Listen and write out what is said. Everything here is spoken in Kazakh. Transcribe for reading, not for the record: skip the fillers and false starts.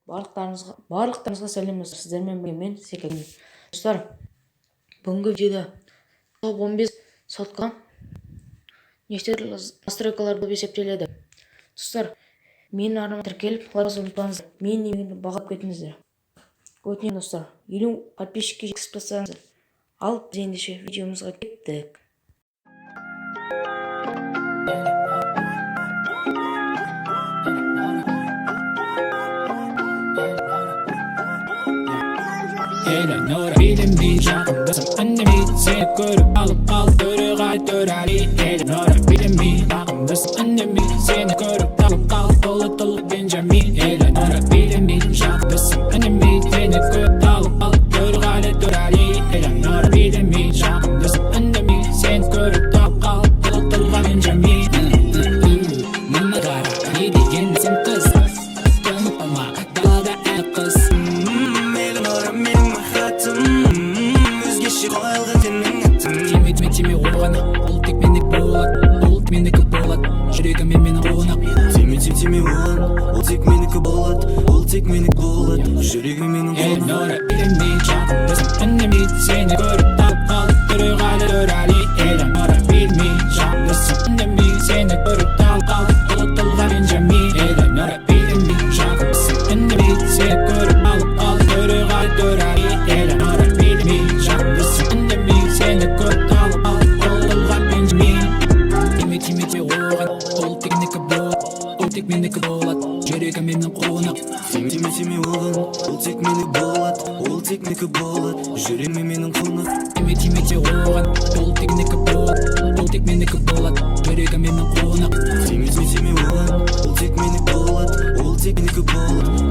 Барлықтарыңызға сәлем достар. Сіздермен бірге мен Секен. Достар, бүгінгі видеода топ 15 сотқа неше түрлі настройкалар болып есептеледі. Достар, менің арнама тіркеліп, лайк ұмытпаңыздар. Менің емімді бағалап кетіңіздер. Өтінемін достар, 50 подписчикке жеткізіп тастаңыздар. Ал біз ендеше видеомызға кеттік. Eleanor bilimi жақындасым үнемі сені көріп алып төреға төрәли Eleanor білimi жақындасым үнемі сені көріп алып толы Бенджамин Eleanor білими жақындасым үнемі сені көріп алып төреға төрәли Eleanor білими жақындасым үнемі сені көріп алып толы Бенджамин Мына қара не деген сен қыз көңіп алма далада әр қыз Тиме оған, ол тек менікі болады, жүрегіме мені қонақ. Тиме оған, ол тек менікі болады, жүрегіме мені қонақ. Eleanor білimi жақындасым үнемі сені көріп алып төреға төрәли Eleanor білimi жақындасым үнемі сені көріп алып толы Бенджамин Eleanor білими жақындасым үнемі сені көріп алып төреға төрәли Eleanor білими жақындасым үнемі сені көріп менікі болады, жүрегім менің қонақ. Тиме оған, ол тек менікі болады, жүрегім менің қонақ. Тиме оған, ол тек менікі болады, жүрегім менің қонақ. Тиме оған, ол тек менікі болады,